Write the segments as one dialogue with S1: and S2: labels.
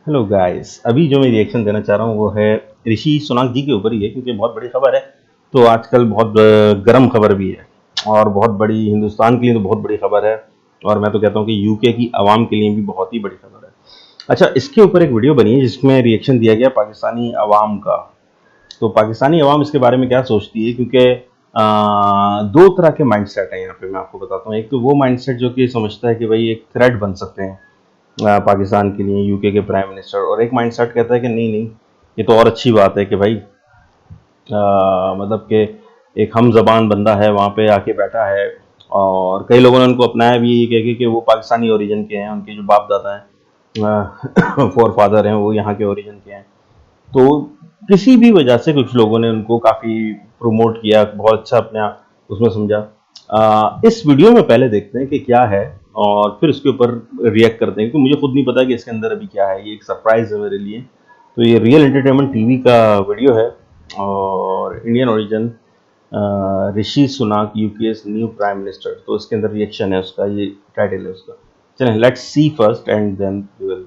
S1: Hello guys, अभी जो मैं रिएक्शन देना चाह रहा हूँ वो है ऋषि सुनाक जी के ऊपर ही है, क्योंकि बहुत बड़ी खबर है। तो आजकल बहुत गर्म खबर भी है और बहुत बड़ी, हिंदुस्तान के लिए तो बहुत बड़ी खबर है, और मैं तो कहता हूँ कि यूके की आवाम के लिए भी बहुत ही बड़ी खबर है। अच्छा, इसके ऊपर एक वीडियो बनी है जिसमें रिएक्शन दिया गया पाकिस्तानी अवाम का। तो पाकिस्तानी अवाम इसके बारे में क्या सोचती है, क्योंकि दो तरह के माइंडसेट हैं यहाँ पे, मैं आपको बताता हूँ। एक तो वो माइंडसेट जो कि समझता है कि भाई एक थ्रेट बन सकते हैं पाकिस्तान के लिए यूके के प्राइम मिनिस्टर, और एक माइंडसेट कहता है कि नहीं नहीं, ये तो और अच्छी बात है कि भाई मतलब कि एक हम जबान बंदा है वहाँ पे आके बैठा है, और कई लोगों ने उनको अपनाया भी ये कह के कि वो पाकिस्तानी ओरिजिन के हैं, उनके जो बाप दादा हैं फोर फादर हैं वो यहाँ के ओरिजिन के हैं। तो किसी भी वजह से कुछ लोगों ने उनको काफ़ी प्रमोट किया, बहुत अच्छा अपने उसमें समझा। इस वीडियो में पहले देखते हैं कि क्या है, और फिर उसके ऊपर रिएक्ट करते हैं, क्योंकि मुझे खुद नहीं पता कि इसके अंदर अभी क्या है। ये एक सरप्राइज़ है मेरे लिए। तो ये रियल एंटरटेनमेंट टीवी का वीडियो है, और Indian origin Rishi Sunak UK's new prime minister. तो इसके अंदर रिएक्शन है उसका, ये टाइटल है उसका। चलें, let's see first and then we will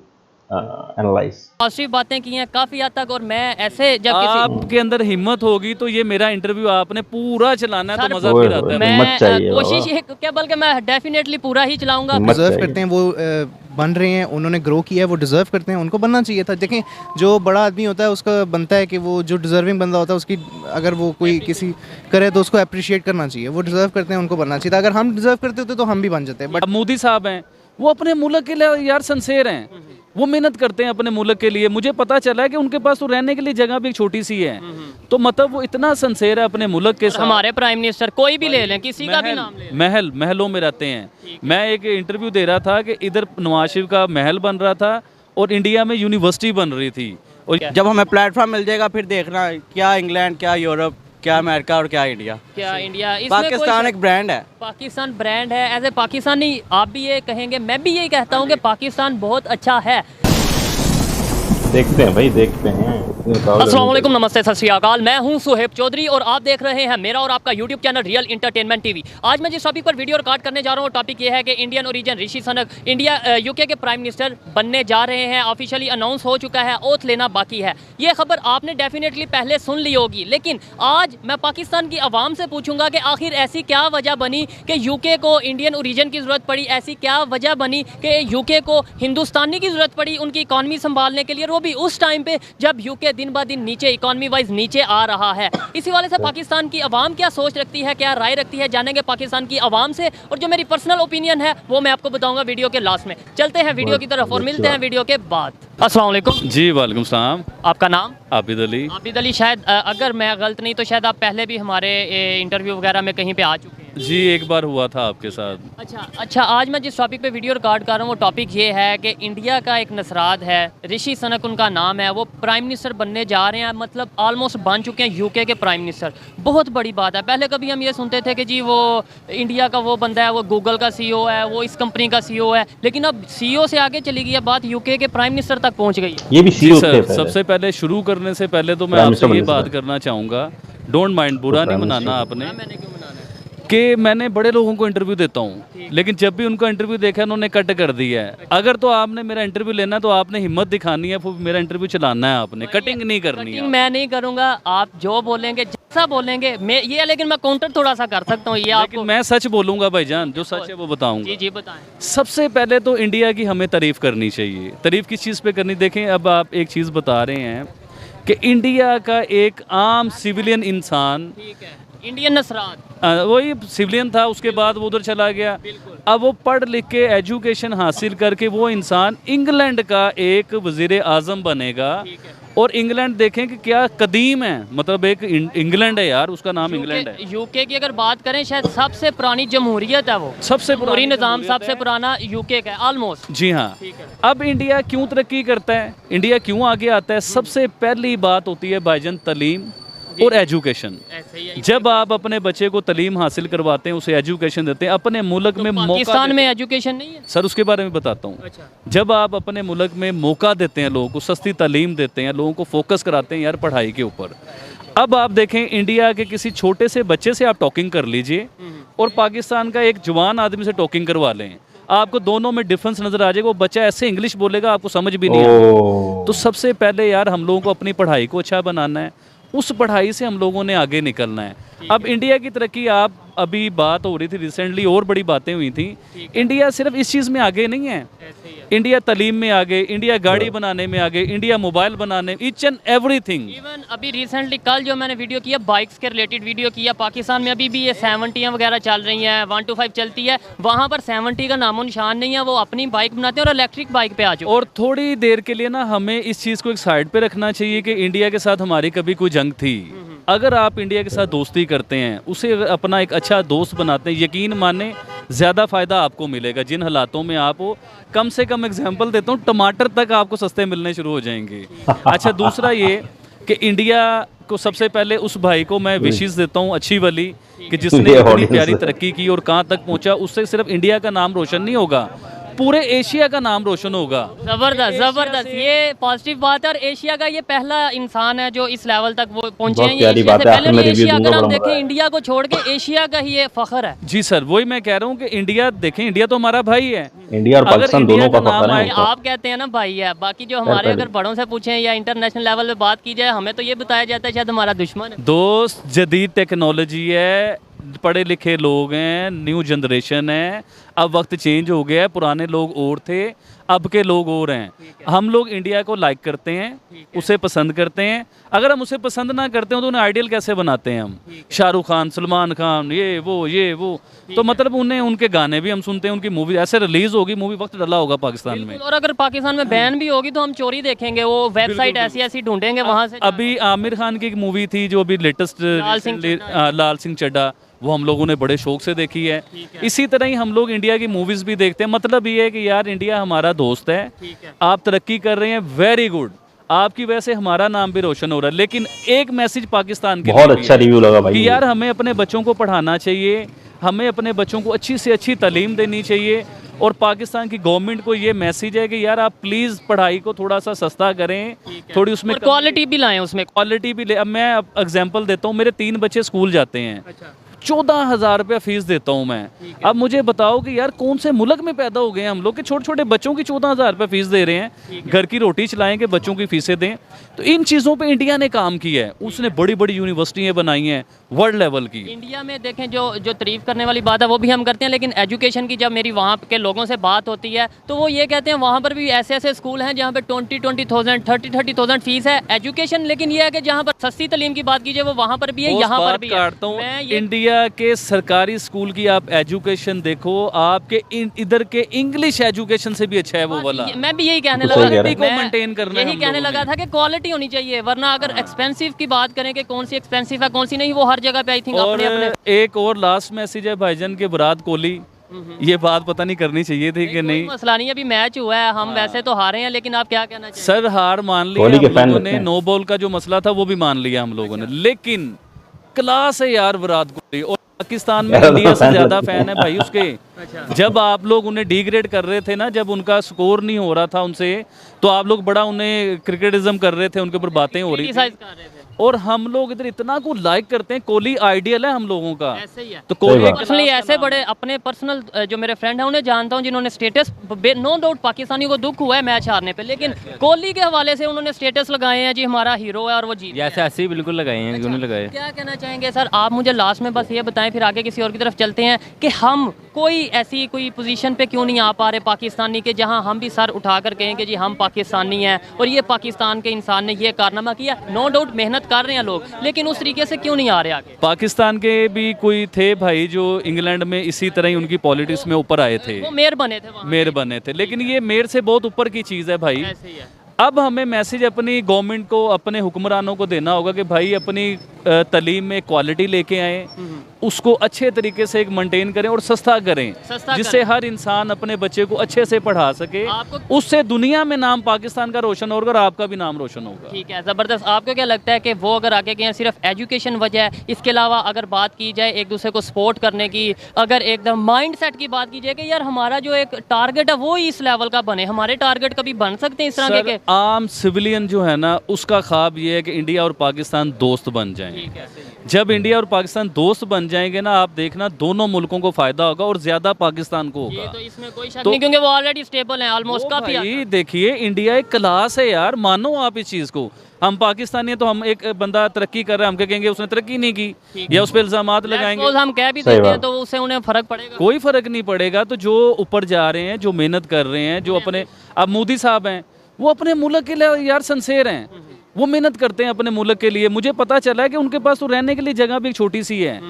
S1: analyze.
S2: Positive बातें की हैं काफ़ी हद तक, और मैं ऐसे जब
S3: आपके अंदर हिम्मत होगी तो ये मेरा इंटरव्यू आपने पूरा चलाना है, तो मजा
S1: ओए
S3: फिर आता
S1: होए,
S3: है।
S2: मैं
S1: हिम्मत चाहिए
S2: कोशिश
S1: बाबा।
S2: ये क्या, बल्कि मैं डेफिनेटली पूरा ही चलाऊंगा।
S1: हिम्मत
S4: डिज़र्व
S1: चाहिए।
S4: करते हैं वो, बन रहे हैं, उन्होंने ग्रो किया है, वो डिज़र्व करते हैं, उनको बनना चाहिए था। देखें, जो बड़ा आदमी होता है उसका बनता है कि वो जो डिज़र्विंग बंदा होता है उसकी अगर वो कोई किसी करे तो उसको अप्रिशिएट करना चाहिए। वो डिज़र्व करते हैं, उनको बनना चाहिए था। अगर हम डिज़र्व करते होते तो हम भी बन जाते हैं।
S3: अब मोदी साहब हैं, वो अपने मुल्क के लिए यार सिंसेयर हैं, वो मेहनत करते हैं अपने मुल्क के लिए। मुझे पता चला है कि उनके पास तो रहने के लिए जगह भी एक छोटी सी है, तो मतलब वो इतना सिंसेयर है अपने मुल्क के साथ।
S2: हमारे प्राइम मिनिस्टर कोई भी ले लें, किसी का भी नाम ले लें।
S3: महलों में रहते हैं। मैं एक इंटरव्यू दे रहा था कि इधर नवाज शरीफ का महल बन रहा था और इंडिया में यूनिवर्सिटी बन रही थी। और
S5: जब हमें प्लेटफॉर्म मिल जाएगा फिर देखना क्या इंग्लैंड, क्या यूरोप, क्या अमेरिका और क्या इंडिया।
S2: क्या इंडिया, इसमें
S5: पाकिस्तान एक ब्रांड है।
S2: पाकिस्तान ब्रांड है। एज ए पाकिस्तानी आप भी ये कहेंगे, मैं भी यही कहता हूँ कि पाकिस्तान बहुत अच्छा है।
S1: देखते हैं भाई, देखते हैं।
S2: अस्सलाम वालेकुम, नमस्ते, सत श्री अकाल। मैं हूं सुहेब चौधरी और आप देख रहे हैं मेरा और आपका YouTube channel real entertainment TV. आज मैं जिस टॉपिक पर वीडियो रिकॉर्ड करने जा रहा हूं, टॉपिक ये है कि Indian origin Rishi Sunak India UK के प्राइम मिनिस्टर बनने जा रहे हैं। ऑफिशियली अनाउंस हो चुका है, ओथ लेना बाकी है। ये खबर आपने डेफिनेटली पहले सुन ली होगी, लेकिन आज मैं पाकिस्तान की आवाम से पूछूंगा कि आखिर ऐसी क्या वजह बनी कि यूके को इंडियन ओरिजिन की ज़रूरत पड़ी। ऐसी क्या वजह बनी कि यूके को हिंदुस्तानी की ज़रूरत पड़ी उनकी इकॉनमी संभालने के लिए, वो भी उस टाइम पे जब यूके दिन ब दिन नीचे, इकॉनमी वाइज नीचे आ रहा है। इसी वाले से पाकिस्तान की आवाम क्या सोच रखती है, क्या राय रखती है, जानेंगे पाकिस्तान की आवाम से। और जो मेरी पर्सनल ओपिनियन है वो मैं आपको बताऊंगा वीडियो के लास्ट में। चलते हैं वीडियो की तरफ और मिलते हैं वीडियो के बाद। अस्सलाम वालेकुम
S3: जी वालेकुम सलाम।
S2: आपका नाम?
S3: आबिद अली।
S2: आबिद अली। शायद अगर मैं गलत नहीं तो शायद आप पहले भी हमारे इंटरव्यू वगैरह में कहीं पे आ चुके हैं।
S3: जी एक बार हुआ था आपके साथ।
S2: अच्छा, आज मैं जिस टॉपिक पे वीडियो रिकॉर्ड कर रहा हूँ वो टॉपिक ये है कि इंडिया का एक नसरात है, ऋषि सुनाक उनका नाम है, वो प्राइम मिनिस्टर बनने जा रहे हैं, मतलब ऑलमोस्ट बन चुके हैं यूके के प्राइम मिनिस्टर। बहुत बड़ी बात है। पहले कभी हम ये सुनते थे कि जी वो इंडिया का वो बंदा है, वो गूगल का CEO है, वो इस कंपनी का CEO है, लेकिन अब CEO से आगे चली गई है बात, यूके के प्राइम मिनिस्टर तक पहुँच गई है।
S1: ये भी
S3: जी
S1: CEO
S3: सर,
S1: थे
S3: सबसे पहले शुरू करने से पहले तो मैं
S1: प्राइम
S3: आपसे
S1: मिनिस्टर
S3: ये
S1: बनने से
S3: बात करना चाहूँगा, डोंट माइंड, बुरा नहीं मनाना आपने,
S2: मैंने क्यों मनाना है?
S3: कि मैंने बड़े लोगों को इंटरव्यू देता हूँ, लेकिन जब भी उनका इंटरव्यू देखा उन्होंने कट कर दिया है। अगर तो आपने मेरा इंटरव्यू लेना है तो आपने हिम्मत दिखानी है, फिर मेरा इंटरव्यू चलाना है आपने, कटिंग नहीं करनी है।
S2: मैं नहीं करूँगा, आप जो बोलेंगे जैसा बोलेंगे मैं ये, लेकिन मैं काउंटर थोड़ा सा कर सकता हूँ ये आपको।
S3: लेकिन मैं सच बोलूँगा भाईजान, जो सच है वो बताऊँगा।
S2: जी जी बताएं।
S3: सबसे पहले तो इंडिया की हमें तारीफ़ करनी चाहिए। तारीफ़ किस चीज़ पे करनी? देखें, अब आप एक चीज़ बता रहे हैं कि इंडिया का एक आम सिविलियन इंसान,
S2: ठीक है, इंडियन नसरात,
S3: वही सिविलियन था, उसके बाद वो उधर चला गया। अब वो पढ़ लिख के एजुकेशन हासिल करके वो इंसान इंग्लैंड का एक वज़ीर आज़म बनेगा। और इंग्लैंड देखें कि क्या कदीम है, मतलब एक इंग्लैंड है यार, उसका नाम इंग्लैंड है।
S2: यूके की अगर बात करें शायद सबसे पुरानी जमहूरियत है वो,
S3: सबसे
S2: जमहूरी निज़ाम
S3: जमहूरियत
S2: सबसे
S3: है।
S2: पुराना यूके का है ऑलमोस्ट।
S3: जी हाँ। अब इंडिया क्यों तरक्की करता है, इंडिया क्यों आगे आता है? सबसे पहली बात होती है भाईजान तलीम और एजुकेशन। जब आप अपने बच्चे को तलीम हासिल करवाते हैं, उसे एजुकेशन देते हैं, अपने मुल्क में मौका
S2: पाकिस्तान में एजुकेशन नहीं है
S3: सर, उसके बारे में बताता हूँ।
S2: अच्छा।
S3: जब आप अपने मुल्क में मौका देते हैं, लोगों को सस्ती तालीम देते हैं, लोगों को फोकस कराते हैं यार पढ़ाई के ऊपर। अब आप देखें, इंडिया के किसी छोटे से बच्चे से आप टॉकिंग कर लीजिए और पाकिस्तान का एक जवान आदमी से टॉकिंग करवा लें, आपको दोनों में डिफरेंस नजर आ जाएगा। वो बच्चा ऐसे इंग्लिश बोलेगा आपको समझ भी नहीं आएगा। तो सबसे पहले यार हम लोगों को अपनी पढ़ाई को अच्छा बनाना है, उस पढ़ाई से हम लोगों ने आगे निकलना है। अब इंडिया की तरक्की, आप अभी बात हो रही थी रिसेंटली और बड़ी बातें हुई थी, इंडिया सिर्फ इस चीज़ में आगे नहीं है, इंडिया तालीम में आगे, इंडिया गाड़ी बनाने में आगे, इंडिया मोबाइल बनाने, ईच एंड एवरीथिंग।
S2: इवन अभी रिसेंटली कल जो मैंने वीडियो किया बाइक्स के रिलेटेड वीडियो किया, पाकिस्तान में अभी भी ये 70 वगैरह चल रही हैं, 125 चलती है, वहाँ पर 70 का नामो निशान नहीं है। वो अपनी बाइक बनाते हैं और इलेक्ट्रिक बाइक पे आ चुके।
S3: और थोड़ी देर के लिए ना हमें इस चीज़ को एक साइड पे रखना चाहिए कि इंडिया के साथ हमारी कभी कोई जंग थी। अगर आप इंडिया के साथ दोस्ती करते हैं, उसे अगर अपना एक अच्छा दोस्त बनाते हैं, यकीन माने ज़्यादा फ़ायदा आपको मिलेगा। जिन हालातों में आप हो, कम से कम एग्जांपल देता हूँ, टमाटर तक आपको सस्ते मिलने शुरू हो जाएंगे। अच्छा, दूसरा ये कि इंडिया को सबसे पहले उस भाई को मैं विशेष देता हूँ अच्छी वाली, कि जिसने इतनी प्यारी तरक्की की और कहाँ तक पहुँचा। उससे सिर्फ इंडिया का नाम रोशन नहीं होगा, पूरे एशिया का नाम रोशन होगा।
S2: जबरदस्त जबरदस्त, ये पॉजिटिव बात है। और एशिया का ये पहला इंसान है जो इस लेवल तक वो पहुंचे हैं।
S1: प्यारी
S2: एशिया
S1: बात
S2: से
S1: है,
S2: पहले
S1: आपने
S2: भी
S1: रिव्यू
S2: एशिया,
S1: दूंगा,
S2: अगर हम
S1: बड़ा
S2: देखें
S1: मजा
S2: इंडिया को छोड़ के एशिया का ही ये फख्र है।
S3: जी सर, वही मैं कह रहा हूँ कि इंडिया देखें, इंडिया तो हमारा भाई है।
S1: इंडिया और
S3: अगर
S1: पाकिस्तान
S3: इंडिया
S1: दोनों का
S3: का नाम
S1: फखर है
S3: आए-
S1: उनका।
S2: आप कहते हैं ना भाई है, बाकी जो हमारे
S1: पहले।
S2: अगर बड़ों से पूछें या इंटरनेशनल लेवल पे बात की जाए, हमें तो ये बताया जाता है शायद हमारा दुश्मन है।
S3: दोस्त, जदीद टेक्नोलॉजी है, पढ़े लिखे लोग हैं, न्यू जनरेशन है। अब वक्त चेंज हो गया है, पुराने लोग और थे, अब के लोग और हैं। हम लोग इंडिया को लाइक करते हैं, उसे पसंद करते हैं। अगर हम उसे पसंद ना करते हो तो उन्हें आइडियल कैसे बनाते हैं हम? शाहरुख खान, सलमान खान, ये वो तो मतलब उन्हें, उनके गाने भी हम सुनते हैं, उनकी मूवी ऐसे रिलीज होगी, मूवी वक्त डला होगा पाकिस्तान में।
S2: और अगर पाकिस्तान में बैन भी होगी तो हम चोरी देखेंगे, वो वेबसाइट ऐसी ऐसी ढूंढेंगे वहां से।
S3: अभी आमिर खान की एक मूवी थी जो अभी लेटेस्ट, लाल सिंह चड्ढा, वो हम लोगों ने बड़े शौक से देखी है। इसी तरह ही हम लोग इंडिया की मूवीज़ भी देखते हैं। मतलब ये है कि यार इंडिया हमारा दोस्त है, आप तरक्की कर रहे हैं, वेरी गुड, आपकी वजह से हमारा नाम भी रोशन हो रहा है। लेकिन एक मैसेज पाकिस्तान के
S1: बहुत
S3: लिए भी
S1: अच्छा
S3: है
S1: रिव्यू लगा भाई
S3: कि यार हमें अपने बच्चों को पढ़ाना चाहिए, हमें अपने बच्चों को अच्छी से अच्छी तालीम देनी चाहिए। और पाकिस्तान की गवर्नमेंट को ये मैसेज है कि यार आप प्लीज़ पढ़ाई को थोड़ा सा सस्ता करें, थोड़ी उसमें
S2: क्वालिटी भी लाएं, उसमें
S3: क्वालिटी भी ले। अब मैं एग्जांपल देता हूँ, मेरे 3 बच्चे स्कूल जाते हैं, 14,000 रुपया फीस देता हूँ मैं। अब मुझे बताओ कि यार कौन से मुल्क में पैदा हो गए हैं हम लोग कि छोटे छोटे बच्चों की 14,000 रुपया फीस दे रहे हैं, घर की रोटी चलाएंगे, बच्चों की फीसें दें। तो इन चीज़ों पे इंडिया ने काम किया है, उसने बड़ी बड़ी यूनिवर्सिटियाँ बनाई हैं वर्ल्ड लेवल की।
S2: इंडिया में देखें, जो तारीफ करने वाली बात है वो भी हम करते हैं, लेकिन एजुकेशन की जब मेरी वहाँ के लोगों से बात होती है तो वो ये कहते हैं वहाँ पर भी ऐसे ऐसे स्कूल हैं जहाँ पे 20,000 30,000 फीस है एजुकेशन। लेकिन ये है कि जहाँ पर सस्ती तालीम की बात कीजिए वो वहाँ पर भी है, यहाँ पर भी है।
S3: काटता हूँ, इंडिया के सरकारी स्कूल की आप एजुकेशन देखो, आपके इधर के इंग्लिश एजुकेशन से भी अच्छा है वो वाला।
S2: मैं भी यही कहने
S1: बिल्कुल सही कह
S2: लगा,
S1: रहे
S3: हैं। को maintain करना है
S2: यही
S3: हम
S2: कहने
S3: लोगों
S2: लगा
S3: ने।
S2: था कि क्वालिटी होनी चाहिए, वरना अगर एक्सपेंसिव की बात करें कि कौन सी एक्सपेंसिव है कौन सी नहीं, वो हर जगह पे आई थिंक
S3: और
S2: अपने अपने।
S3: एक और लास्ट मैसेज है भाईजान के विराट कोहली, ये बात पता नहीं करनी चाहिए थी कि नहीं।
S2: मसला नहीं, अभी मैच हुआ है, हम वैसे तो हारे हैं, लेकिन आप क्या कहना चाहिए?
S3: सर हार मान ली
S1: कोहली के
S3: हम
S1: फैन
S3: लोगों
S1: लगते
S3: ने,
S1: हैं।
S3: नो बॉल का जो मसला था वो भी मान लिया हम लोगों ने, लेकिन क्लास है यार विराट कोहली। और पाकिस्तान में इंडिया से ज्यादा फैन है भाई उसके। जब आप लोग उन्हें डिग्रेड कर रहे थे ना, जब उनका स्कोर नहीं हो रहा था उनसे, तो आप लोग बड़ा उन्हें क्रिकेटिज्म कर रहे थे, उनके ऊपर बातें हो रही थी।
S2: Criticize कर रहे थे।
S3: और हम लोग इधर इतना को लाइक करते हैं, कोहली आइडियल है हम लोगों का।
S2: ऐसे ही है।
S3: तो कोहली
S1: बात।
S2: पर्सनली ऐसे बड़े अपने पर्सनल जो मेरे फ्रेंड हैं उन्हें जानता हूं जिन्होंने स्टेटस, नो डाउट पाकिस्तानियों को दुख हुआ है मैच हारने पे, लेकिन कोहली के हवाले से उन्होंने स्टेटस लगाए हैं जी हमारा हीरो है और वो जीत
S6: ऐसे ऐसे ही बिल्कुल लगाए हैं, क्यों नहीं लगाए।
S2: क्या कहना चाहेंगे सर आप? मुझे लास्ट में बस ये बताएं, फिर आगे किसी और की तरफ चलते हैं, कि हम कोई ऐसी कोई पोजीशन पे क्यों नहीं आ पा रहे पाकिस्तानी के, जहां हम भी सर उठाकर कहें कि जी हम पाकिस्तानी हैं और ये पाकिस्तान के इंसान ने ये कारनामा किया। नो डाउट मेहनत कर रहे हैं लोग, लेकिन उस तरीके से क्यों नहीं आ रहे आगे?
S3: पाकिस्तान के भी कोई थे भाई जो इंग्लैंड में इसी तरह ही उनकी पॉलिटिक्स में ऊपर आए थे,
S2: वो मेयर बने थे वहाँ।
S3: मेयर बने थे, लेकिन ये मेयर से बहुत ऊपर की चीज़ है भाई।
S2: ऐसे ही है।
S3: अब हमें मैसेज अपनी गवर्नमेंट को, अपने हुक्मरानों को देना होगा कि भाई अपनी तालीम में क्वालिटी लेके आए, उसको अच्छे तरीके से एक मेंटेन करें और सस्ता करें,
S2: सस्ता
S3: जिससे हर इंसान अपने बच्चे को अच्छे से पढ़ा सके।
S2: आपको-
S3: उससे दुनिया में नाम पाकिस्तान का रोशन होगा और आपका भी नाम रोशन होगा।
S2: ठीक है, ज़बरदस्त। आपको क्या लगता है कि वो अगर आगे गए सिर्फ एजुकेशन वजह है, इसके अलावा अगर बात की जाए एक दूसरे को सपोर्ट करने की, अगर एकदम माइंड सेट की बात की जाए कि यार हमारा जो एक टारगेट है वो ही इस लेवल का बने, हमारे टारगेट कभी बन सकते हैं इस तरह के?
S3: आम सिविलियन जो है ना, उसका ख्वाब ये है कि इंडिया और पाकिस्तान दोस्त बन जाएं। जब इंडिया और पाकिस्तान दोस्त बन जाएंगे ना, आप देखना दोनों मुल्कों को फायदा होगा और ज्यादा पाकिस्तान को
S2: ये
S3: होगा।
S2: तो इसमें कोई शक
S3: तो-
S2: नहीं, क्योंकि वो ऑलरेडी स्टेबल हैं ऑलमोस्ट, काफी हद
S3: भाई देखिए, इंडिया एक क्लास है यार, मानो आप इस चीज को। हम पाकिस्तानी है तो हम एक बंदा तरक्की कर रहा है, हम क्या कहेंगे उसने तरक्की नहीं की या उस पर इल्जामात लगाएंगे?
S2: Suppose हम कह भी
S1: सही
S2: देते हैं
S1: बात।
S2: तो उससे उन्हें फर्क पड़ेगा?
S3: कोई फर्क नहीं पड़ेगा। तो जो ऊपर जा रहे हैं, जो मेहनत कर रहे हैं, जो अपने, अब मोदी साहब हैं, वो अपने मुल्क के लिए यार सिंसेयर हैं, वो मेहनत करते हैं अपने मुल्क के लिए। मुझे पता चला है कि उनके पास तो रहने के लिए जगह भी एक छोटी सी है,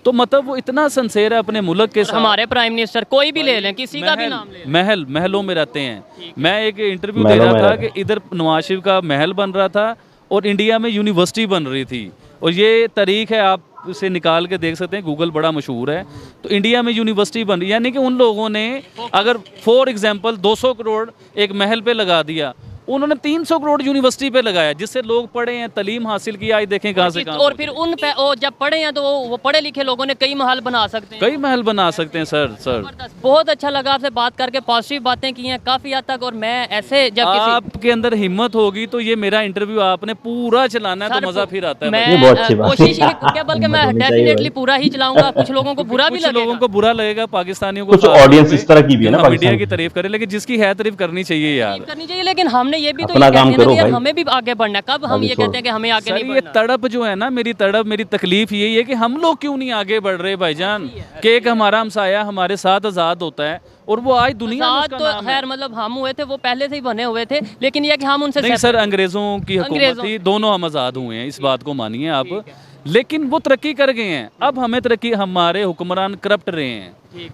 S3: तो मतलब वो इतना सिंसेयर है अपने मुल्क के साथ।
S2: हमारे प्राइम मिनिस्टर कोई भी ले लें, किसी का भी
S3: महल-
S2: नाम ले लें।
S3: महलों में रहते हैं। मैं एक इंटरव्यू दे
S1: महलों
S3: रहा
S1: में
S3: था
S1: रहते
S3: कि इधर नवाज शरीफ का महल बन रहा था और इंडिया में यूनिवर्सिटी बन रही थी, और ये तारीख है, आप उसे निकाल के देख सकते हैं, गूगल बड़ा मशहूर है। तो इंडिया में यूनिवर्सिटी बन रही, यानी कि उन लोगों ने अगर फॉर एग्जांपल 200 करोड़ एक महल पे लगा दिया, उन्होंने 300 करोड़ यूनिवर्सिटी पे लगाया, जिससे लोग पढ़े हैं, तालीम हासिल किया। आज देखें कहाँ से कहाँ
S2: और फिर उन पे वो जब पढ़े हैं तो वो पढ़े लिखे लोगों ने कई महल बना सकते हैं।
S3: कई महल बना सकते हैं सर।
S2: जबरदस्त, बहुत अच्छा लगा आपसे बात करके, पॉजिटिव बातें की हैं काफी हद तक। और मैं ऐसे जब किसी
S3: आपके अंदर हिम्मत होगी तो ये मेरा इंटरव्यू आपने पूरा चलाना है,
S2: सर,
S3: तो मजा फिर आता है।
S2: मैं
S1: ये बहुत अच्छी बात है।
S2: कोशिश क्या, बल्कि मैं
S1: हिम्मत होनी चाहिए
S2: डेफिनेटली
S1: भाई।
S2: पूरा ही चलाऊंगा। कुछ लोगों को बुरा भी
S3: कुछ
S2: लगेगा,
S3: लोगों को बुरा लगेगा, पाकिस्तानियों को
S1: कुछ
S3: खास तौर
S1: audience
S3: पे,
S1: इस तरह की भी है ना
S3: हम इंडिया
S1: पाकिस्तान
S3: की तारीफ करें, लेकिन जिसकी है तारीफ करनी चाहिए यार।
S2: करनी चाहिए। लेकिन हमने ये भी तो
S1: अपना
S2: ये
S1: काम
S2: कहते हैं ना
S1: करो
S2: कि यार
S1: भाई।
S2: हमें भी आगे बढ़ना है। कब हम
S1: अभी
S2: ये
S1: छोड़।
S2: कहते हैं कि हमें आगे
S3: सर
S2: नहीं
S3: ये
S2: बढ़ना?
S3: तड़प जो है ना, मेरी तड़प, मेरी तकलीफ यही है कि हम लोग क्यों नहीं आगे बढ़ रहे भाईजान। कि एक हमारा हमसाया हमारे साथ आज़ाद होता है और वो आज दुनिया में
S2: आजाद
S3: उसका
S2: तो
S3: नाम है।
S2: खैर मतलब हम हुए थे, वो पहले से ही बने हुए थे, लेकिन ये कि हम उनसे
S3: नहीं सर, अंग्रेजों की हुकूमत
S2: अंग्रेजों-
S3: थी, दोनों हम आज़ाद हुए हैं, इस बात को मानिए आप। लेकिन वो तरक्की कर गए हैं। अब हमें तरक्की, हमारे हुक्मरान करप्ट रहे हैं,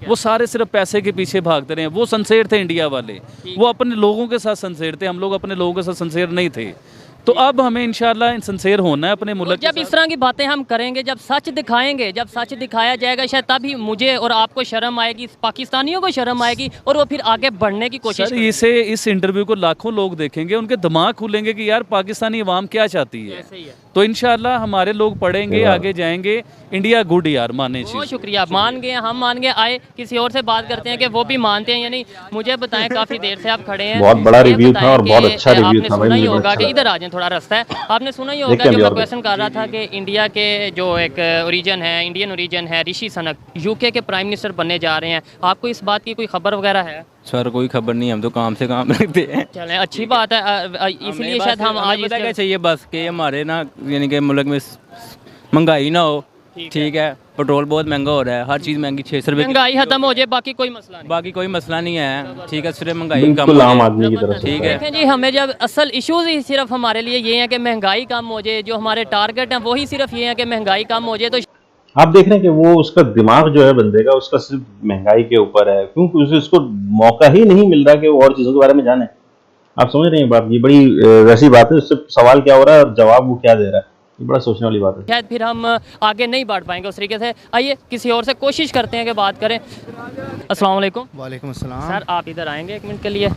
S3: वो सारे सिर्फ पैसे के पीछे भागते रहे हैं। वो सिंसेयर थे इंडिया वाले, वो अपने लोगों के साथ सिंसेयर थे, हम लोग अपने लोगों के साथ सिंसेयर नहीं थे। तो अब हमें इंशाल्लाह सिंसेयर होना है अपने मुल्क के
S2: जब इस तरह की बातें हम करेंगे, जब सच दिखाएंगे, जब सच दिखाया जाएगा, शायद तभी मुझे और आपको शर्म आएगी, पाकिस्तानियों को शर्म आएगी, और वो फिर आगे बढ़ने की कोशिश
S3: सर इसे, इस इंटरव्यू को लाखों लोग देखेंगे, उनके दिमाग खुलेंगे कि यार पाकिस्तानी अवाम क्या चाहती है।
S2: ऐसे ही है।
S3: तो इंशाल्लाह हमारे लोग पढ़ेंगे, आगे जाएंगे। इंडिया गुड यार, माने
S2: बहुत
S3: चीज।
S2: शुक्रिया, मान गए, हम मान गए। आए किसी और से बात करते हैं कि वो भी मानते हैं या नहीं। मुझे बताएं, काफ़ी देर से आप खड़े हैं,
S1: बहुत बड़ा
S2: ये
S1: रिव्यू
S2: बताएं
S1: था और
S2: कि
S1: बहुत अच्छा रिव्यू
S2: आपने
S1: था भाई,
S2: सुना ही
S1: मुझे
S2: होगा
S1: अच्छा
S2: कि
S1: लगा।
S2: इधर आ जाएं, थोड़ा रास्ता है। आपने सुना ही होगा
S1: देखते हैं
S2: जो
S1: अभी
S2: मैं
S1: और
S2: क्वेश्चन कर रहा था कि इंडिया के जो एक ओरिजिन है, इंडियन ओरिजिन है, ऋषि सनक यूके के प्राइम मिनिस्टर बनने जा रहे हैं। आपको इस बात की कोई खबर वगैरह है?
S6: सर कोई खबर नहीं, हम तो काम से काम रखते हैं।
S2: चलें, अच्छी बात है। इसलिए शायद हम आज
S6: पता क्या
S2: इस
S6: चाहिए बस कि हमारे ना, यानी कि मुल्क में महंगाई ना हो। ठीक है, पेट्रोल बहुत महंगा हो रहा है, हर चीज़ महंगी, 600 रुपये।
S2: महंगाई खत्म हो जाए, बाकी कोई मसला नहीं।
S6: बाकी कोई मसला नहीं है। ठीक है, सिर्फ महंगाई कम
S1: बिल्कुल
S6: हो
S1: आम
S6: जाए।
S1: आदमी की तरफ से
S6: ठीक है।
S2: देखें जी, हमें जब असल इश्यूज ही सिर्फ हमारे लिए ये हैं कि महंगाई कम हो जाए, जो हमारे टारगेट हैं वही सिर्फ ये हैं कि महंगाई कम हो जाए। तो
S1: आप देख रहे हैं कि वो उसका दिमाग जो है बंदे का, उसका सिर्फ महंगाई के ऊपर है, क्योंकि उसे उसको मौका ही नहीं मिल रहा कि वो और चीज़ों के बारे में जाने। आप समझ रहे हैं बात, ये बड़ी वैसी बात है, उससे सवाल क्या हो रहा है और जवाब वो क्या दे रहा है, ये बड़ा सोचने वाली बात है।
S2: शायद फिर हम आगे नहीं बढ़ पाएंगे उस तरीके से। आइए किसी और से कोशिश करते हैं कि बात करें। अस्सलाम वालेकुम
S4: वालेकुम अस्सलाम।
S2: सर, आप इधर आएंगे एक मिनट के लिए?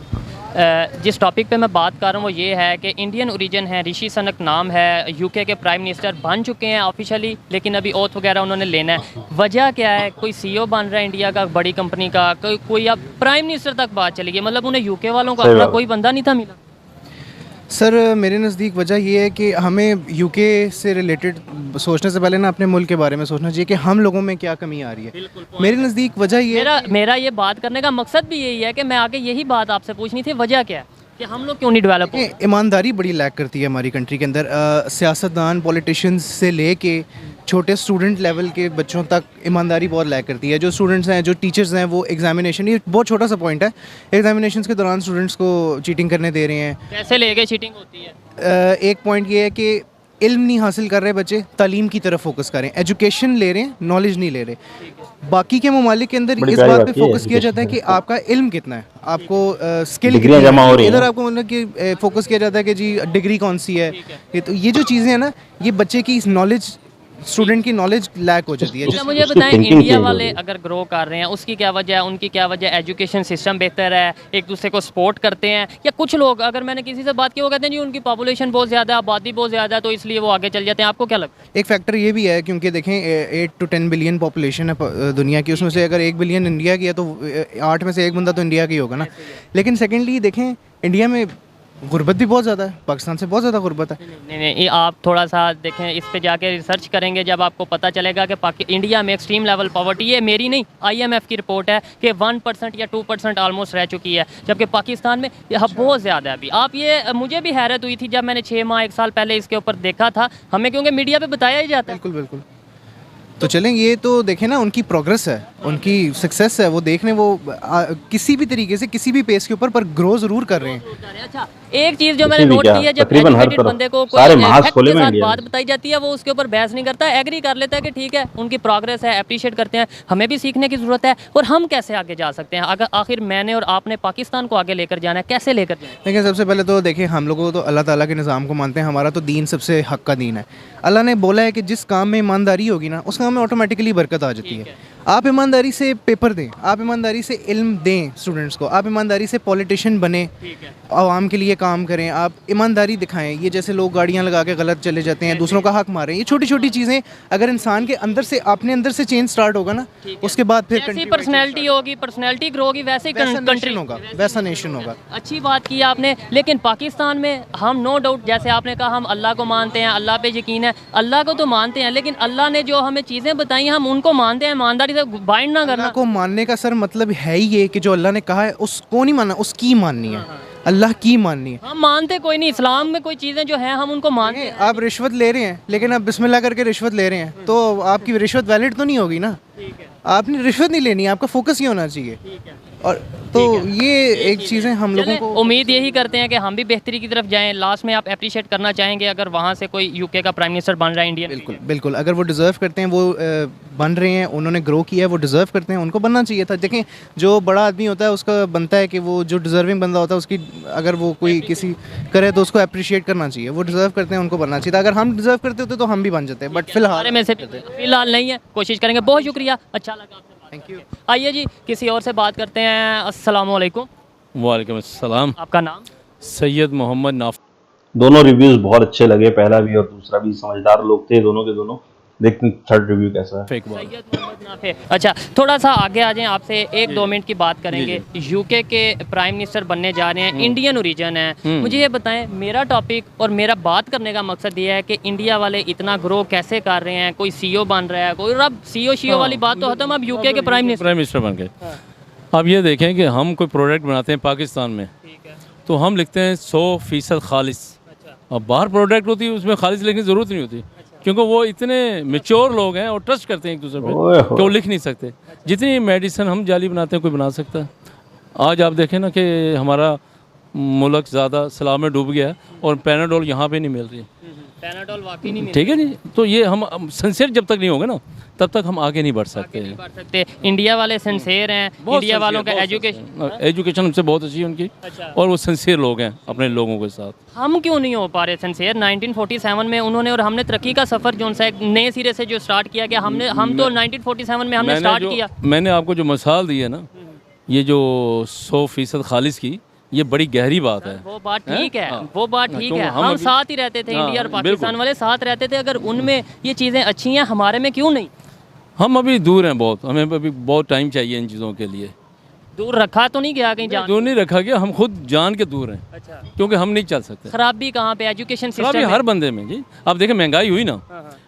S2: जिस टॉपिक पे मैं बात कर रहा हूँ वो ये है कि इंडियन ओरिजिन है, ऋषि सनक नाम है, यूके के प्राइम मिनिस्टर बन चुके हैं ऑफिशियली, लेकिन अभी ओथ वगैरह उन्होंने लेना है। वजह क्या है? कोई सीईओ बन रहा है इंडिया का, बड़ी कंपनी का, कोई अब प्राइम मिनिस्टर तक बात चली गई। मतलब उन्हें यूके वालों का
S1: सही
S2: अपना
S1: बात।
S2: कोई बंदा नहीं था मिला।
S4: सर मेरे नज़दीक वजह ये है कि हमें यूके से रिलेटेड सोचने से पहले ना अपने मुल्क के बारे में सोचना चाहिए कि हम लोगों में क्या कमी आ रही है। मेरे नज़दीक वजह ये
S2: मेरा ये बात करने का मकसद भी यही है कि मैं आगे यही बात आपसे पूछनी थी, वजह क्या है कि हम लोग क्यों नहीं डेवलप हो?
S4: कि ईमानदारी बड़ी लैक करती है हमारी कंट्री के अंदर। सियासतदान, पॉलिटिशियंस से लेके छोटे स्टूडेंट लेवल के बच्चों तक ईमानदारी बहुत लैक करती है। जो स्टूडेंट्स हैं, जो टीचर्स हैं, वो एग्जामिनेशन, ये बहुत छोटा सा पॉइंट है, एग्जामिनेशंस के दौरान स्टूडेंट्स को चीटिंग करने दे रहे हैं।
S2: कैसे लेके चीटिंग होती है?
S4: एक पॉइंट ये है कि इल्म नहीं हासिल कर रहे बच्चे, तालीम की तरफ फोकस करें, एजुकेशन ले रहे हैं, नॉलेज नहीं ले रहे। बाकी के ममालिक के अंदर
S1: बड़ी
S4: इस
S1: प्यारी
S4: बात
S1: बात
S4: पे
S1: की है,
S4: फोकस किया जाता है कि
S1: education
S4: आपका इल्म कितना है, आपको स्किल
S1: डिग्रियां जमा हो रही हैं।
S4: इधर आपको मतलब कि फोकस किया जाता है कि जी डिग्री कौन सी है। तो ये जो चीज़ें हैं ना, ये बच्चे की नॉलेज, स्टूडेंट की नॉलेज लैक हो जाती है।
S2: अच्छा, मुझे
S1: उसकी
S2: बताएं,
S1: thinking
S2: इंडिया
S1: change हो
S2: वाले
S1: रही है।
S2: अगर ग्रो कर रहे हैं उसकी क्या वजह है? उनकी क्या वजह है? एजुकेशन सिस्टम बेहतर है, एक दूसरे को सपोर्ट करते हैं, या कुछ लोग, अगर मैंने किसी से बात की, वो कहते हैं जी उनकी पॉपुलेशन बहुत ज़्यादा है, आबादी बहुत ज़्यादा है, तो इसलिए वो आगे चल जाते हैं। आपको क्या लगता है?
S4: एक फैक्टर ये भी है क्योंकि देखें 8 to 10 बिलियन पॉपुलेशन है दुनिया की, उसमें से अगर 1 बिलियन इंडिया की है तो 8 में से 1 बंदा तो इंडिया की होगा ना। लेकिन सेकेंडली देखें, इंडिया में गुर्बत भी बहुत ज़्यादा है, पाकिस्तान से बहुत ज़्यादा गुर्बत है।
S2: नहीं, ये आप थोड़ा सा देखें, इस पे जाके रिसर्च करेंगे जब आपको पता चलेगा कि इंडिया में एक्सट्रीम लेवल पॉवर्टी, ये मेरी नहीं IMF की रिपोर्ट है कि 1% या 2% ऑलमोस्ट रह चुकी है, जबकि पाकिस्तान में यह बहुत ज़्यादा है अभी। आप ये मुझे भी हैरत हुई थी जब मैंने 6 माह 1 साल पहले इसके ऊपर देखा था, हमें क्योंकि मीडिया पे बताया ही जाता है।
S4: बिल्कुल बिल्कुल। तो चलें, ये तो देखें ना, उनकी प्रोग्रेस है, उनकी सक्सेस है, वो देखने वो किसी भी तरीके से किसी भी पेस के ऊपर पर ग्रो ज़रूर कर रहे हैं।
S2: अच्छा, एक चीज़ जो मैंने
S1: किसी भी
S2: नोट
S1: क्या,
S2: की है, जब
S1: तकरीबन हर
S2: एजुकेटेड
S1: तरफ
S2: बंदे को
S1: सारे
S2: कोई
S1: महाज
S2: फैक्ट
S1: खोले
S2: के
S1: हुए हैं
S2: साथ
S1: इंडिया
S2: बात
S1: में।
S2: बताई जाती है, वो उसके ऊपर बहस नहीं करता, एग्री कर लेता है कि ठीक है उनकी प्रोग्रेस है, अप्रिशिएट करते हैं, हमें भी सीखने की ज़रूरत है। और हम कैसे आगे जा सकते हैं? अगर आखिर मैंने और आपने पाकिस्तान को आगे लेकर जाना है, कैसे लेकर जाना है?
S4: देखिए, सबसे पहले तो देखिए, हम लोगों तो अल्लाह ताला के निज़ाम को मानते हैं, हमारा तो दीन सबसे हक का दीन है। अल्लाह ने बोला है कि जिस काम में ईमानदारी होगी ना, उस काम में ऑटोमेटिकली बरकत आ जाती है। आप ईमानदारी से पेपर दें, आप ईमानदारी से इल्म दें स्टूडेंट्स को, आप ईमानदारी से पॉलिटिशियन बने, आवाम के लिए काम करें, आप ईमानदारी दिखाएं। ये जैसे लोग गाड़ियाँ लगा के गलत चले जाते हैं, दूसरों का हक मारें, ये छोटी छोटी चीज़ें अगर इंसान के अंदर से, अपने अंदर से चेंज स्टार्ट होगा ना, उसके बाद फिर
S2: जैसी पर्सनैलिटी होगी, पर्सनैलिटी ग्रो होगी, वैसे ही कंट्री
S4: होगा, वैसा नेशन होगा।
S2: अच्छी बात की आपने। लेकिन पाकिस्तान में हम नो डाउट, जैसे आपने कहा, हम अल्लाह को मानते हैं, अल्लाह पे यकीन है, अल्लाह को तो मानते हैं, लेकिन अल्लाह ने जो हमें चीज़ें बताई हम उनको मानते हैं, ईमानदारी से बाइंड ना करना।
S4: अल्लाह को मानने का सर मतलब है ही ये कि जो अल्लाह ने कहा है उसको नहीं मानना, उसकी माननी है, अल्लाह की माननी है।
S2: हम मानते कोई नहीं, इस्लाम में कोई चीज़ें जो हैं हम उनको मानते हैं।
S4: आप रिश्वत ले रहे हैं, लेकिन आप बिस्मिल्लाह करके रिश्वत ले रहे हैं, तो आपकी रिश्वत वैलिड तो नहीं होगी ना। आपने रिश्वत नहीं लेनी, आपका फोकस ही होना चाहिए। और तो ये एक चीज़ें हम लोगों को
S2: उम्मीद यही करते हैं कि हम भी बेहतरी की तरफ जाएं। लास्ट में आप अप्रिशिएट करना चाहेंगे अगर वहाँ से कोई यूके का प्राइम मिनिस्टर बन रहा है इंडियन?
S4: बिल्कुल बिल्कुल, अगर वो डिज़र्व करते हैं, वो बन रहे हैं, उन्होंने ग्रो किया है, वो डिज़र्व करते हैं, उनको बनना चाहिए था। देखें, जो बड़ा आदमी होता है उसका बनता है कि वो जो डिज़र्विंग बंदा होता है उसकी अगर वो कोई किसी करे तो उसको अप्रिशिएट करना चाहिए। वो डिज़र्व करते हैं, उनको बनना चाहिए था। अगर हम डिज़र्व करते होते तो हम भी बन जाते हैं, बट फिलहाल
S2: में से फिलहाल नहीं है, कोशिश करेंगे। बहुत शुक्रिया, अच्छा लगा आपसे।
S4: Thank you.
S2: आइए जी, किसी और से बात करते हैं। अस्सलाम वालेकुम।
S3: वालेकुम अस्सलाम।
S2: आपका नाम?
S3: सैयद मोहम्मद नाफ।
S1: दोनों रिव्यूज़ बहुत अच्छे लगे, पहला भी और दूसरा भी। समझदार लोग थे दोनों के दोनों। देखते हैं थर्ड रिव्यू कैसा है।
S3: Fake ball.
S2: सैयद मोहम्मद नाफे। अच्छा, थोड़ा सा आगे आ जाएं, आपसे 1-2 मिनट की बात करेंगे। यूके के प्राइम मिनिस्टर बनने जा रहे हैं, इंडियन ओरिजिन है। मुझे ये बताएं, मेरा टॉपिक और मेरा बात करने का मकसद ये है कि इंडिया वाले इतना ग्रो कैसे कर रहे हैं। कोई CEO बन रहा है, कोई अब CEO वाली बात तो खत्म, अब यूके के प्राइम
S3: मिनिस्टर बन गए। अब ये देखें कि हम कोई प्रोडक्ट बनाते हैं पाकिस्तान में, तो हम लिखते हैं 100% खालिस। अब बाहर प्रोडक्ट होती है उसमें खालिस लिखने की ज़रूरत नहीं होती, क्योंकि वो इतने मेच्योर लोग हैं और ट्रस्ट करते हैं एक दूसरे पे कि वो लिख नहीं सकते। जितनी मेडिसिन हम जाली बनाते हैं कोई बना सकता है। आज आप देखें ना कि हमारा मुल्क ज़्यादा सलाह में डूब गया है और पैनाडोल यहाँ पे नहीं मिल रही।
S2: पैनाडोल वाकई नहीं
S3: ठीक है जी, तो ये हम सिंसियर जब तक नहीं होंगे ना तब तक हम आगे नहीं बढ़ सकते।
S2: इंडिया वाले सिंसियर हैं, इंडिया वालों का
S3: एजुकेशन हमसे बहुत अच्छी है उनकी।
S2: अच्छा।
S3: और वो सिंसियर लोग हैं अपने लोगों के साथ।
S2: हम क्यों नहीं हो पा रहे सिंसियर? 1947 में उन्होंने और हमने तरक्की का सफ़र जो सा नए सिरे से जो स्टार्ट किया गया, हम तो 1947 में हमने स्टार्ट किया।
S3: मैंने आपको जो मिसाल दी है ना, ये जो 100% खालिस की, ये बड़ी गहरी बात है।
S2: वो बात ठीक है, वो बात ठीक है।
S3: हम
S2: हम साथ ही रहते थे, इंडिया और पाकिस्तान वाले साथ रहते थे। अगर उनमें ये चीज़ें अच्छी हैं, हमारे में क्यों नहीं?
S3: हम अभी दूर हैं बहुत, हमें अभी बहुत टाइम चाहिए इन चीज़ों के लिए।
S2: दूर रखा तो नहीं गया कहीं जान?
S3: दूर नहीं रखा गया, हम खुद जान के दूर हैं।
S2: अच्छा।
S3: क्योंकि हम नहीं चल सकते।
S2: खराबी कहाँ पे? एजुकेशन सिस्टम
S3: हर बंदे में जी। आप देखें महंगाई हुई ना,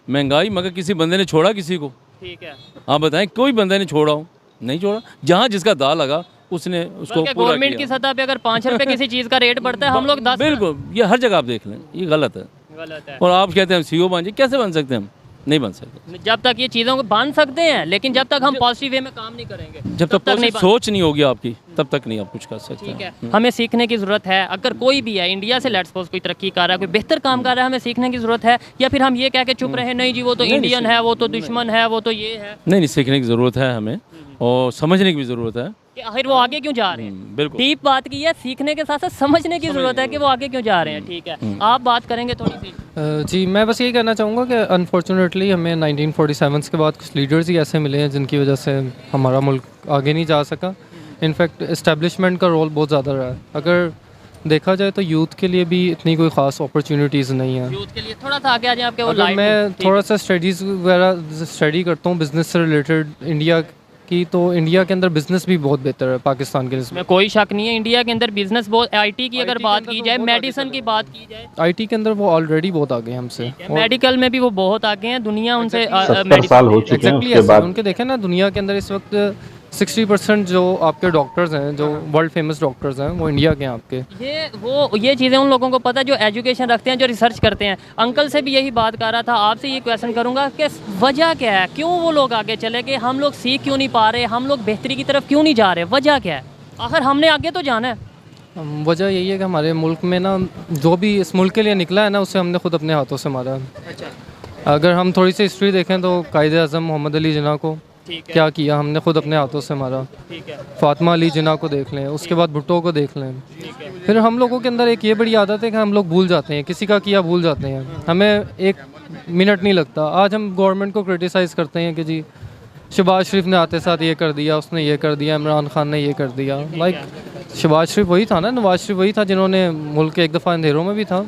S3: महंगाई, मगर किसी बंदे ने छोड़ा किसी को?
S2: ठीक है।
S3: आप बताएं, कोई बंदे ने छोड़ा हो? नहीं छोड़ा। जहाँ जिसका दाव लगा उसने उसको पूरा
S2: गवर्नमेंट की सतह पे अगर 5 रुपए किसी चीज़ का रेट बढ़ता है, हम लोग 10।
S3: बिल्कुल, ये हर जगह आप देख लें, ये गलत है।
S2: गलत है।
S3: और आप कहते हैं CEO बन जाए, कैसे बन सकते हैं हम? नहीं बन सकते।
S2: जब तक ये चीज़ों को बांध सकते हैं, लेकिन जब तक हम पॉजिटिव वे में काम नहीं करेंगे,
S3: जब तक
S2: नहीं
S3: सोच नहीं होगी आपकी, तब तक नहीं आप कुछ कर सकते।
S2: ठीक है। हमें सीखने की ज़रूरत है। अगर कोई भी है इंडिया से, लेट्स सपोज कोई तरक्की कर रहा है, कोई बेहतर काम कर रहा है, हमें सीखने की ज़रूरत है? या फिर हम ये कह के चुप रहे, नहीं जी वो तो इंडियन है, वो तो दुश्मन है, वो तो ये है?
S3: नहीं, सीखने की ज़रूरत है हमें, और समझने की भी ज़रूरत है
S2: कि आखिर वो आगे क्यों जा रहे हैं।
S3: बिल्कुल
S2: डीप बात की है, सीखने के साथ साथ समझने की ज़रूरत है कि वो आगे क्यों जा रहे हैं। ठीक है, आप बात करेंगे थोड़ी सी?
S7: जी, मैं बस यही कहना चाहूँगा कि अनफॉर्चुनेटली हमें 1947 के बाद कुछ लीडर्स ही ऐसे मिले हैं जिनकी वजह से हमारा मुल्क आगे नहीं जा सका। इनफैक्ट इस्टेब्लिशमेंट का रोल बहुत ज़्यादा रहा है। अगर देखा जाए तो यूथ के लिए भी इतनी कोई ख़ास अपॉर्चुनिटीज़ नहीं है।
S2: यूथ के लिए थोड़ा सा आगे आ जाए आपके वो
S7: अगर मैं थोड़ा सा स्टडीज़ वगैरह स्टडी करता हूँ बिज़नेस से रिलेटेड, इंडिया की तो इंडिया के अंदर बिजनेस भी बहुत बेहतर है पाकिस्तान के
S2: में
S7: निस्बत।
S2: कोई शक नहीं है, इंडिया के अंदर बिजनेस बहुत, आईटी की अगर
S7: IT के
S2: बात
S7: अंदर
S2: की
S7: तो
S2: जाए,
S7: बहुत आगे
S2: मेडिसिन की बात की जाए,
S7: आईटी के अंदर वो ऑलरेडी बहुत आगे हैं हमसे।
S2: मेडिकल में भी वो बहुत आगे हैं, दुनिया उनसे
S1: 70 साल हो चुके हैं
S7: एग्जैक्टली
S1: उसके
S7: ऐसे
S1: बाद।
S7: उनके देखें ना, दुनिया के अंदर इस वक्त 60% जो आपके डॉक्टर्स हैं, जो वर्ल्ड फेमस डॉक्टर्स हैं, वो इंडिया के हैं आपके।
S2: ये चीज़ें उन लोगों को पता है जो एजुकेशन रखते हैं, जो रिसर्च करते हैं। अंकल से भी यही बात कर रहा था, आपसे ये क्वेश्चन करूंगा कि वजह क्या है, क्यों वो लोग आगे चले गए, हम लोग सीख क्यों नहीं पा रहे, हम लोग बेहतरी की तरफ क्यों नहीं जा रहे, वजह क्या है? आखिर हमने आगे तो जाना है।
S7: वजह यही है कि हमारे मुल्क में ना, जो भी इस मुल्क के लिए निकला है ना, उसे हमने खुद अपने हाथों से मारा है। अगर हम थोड़ी सी हिस्ट्री देखें तो कायदे आज़म मोहम्मद अली जिन्ना को क्या किया, हमने खुद अपने हाथों से मारा। फातिमा अली जिन्ना को देख लें, उसके बाद भुट्टो को देख लें। फिर हम लोगों के अंदर एक ये बड़ी आदत है कि हम लोग भूल जाते हैं, किसी का किया भूल जाते हैं, हमें एक मिनट नहीं लगता। आज हम गवर्नमेंट को क्रिटिसाइज़ करते हैं कि जी शहबाज शरीफ ने आते साथ ये कर दिया, उसने ये कर दिया, इमरान खान ने ये कर दिया। लाइक शहबाज शरीफ वही था ना, नवाज शरीफ वही था जिन्होंने मुल्क के एक दफ़ा अंधेरों में भी था,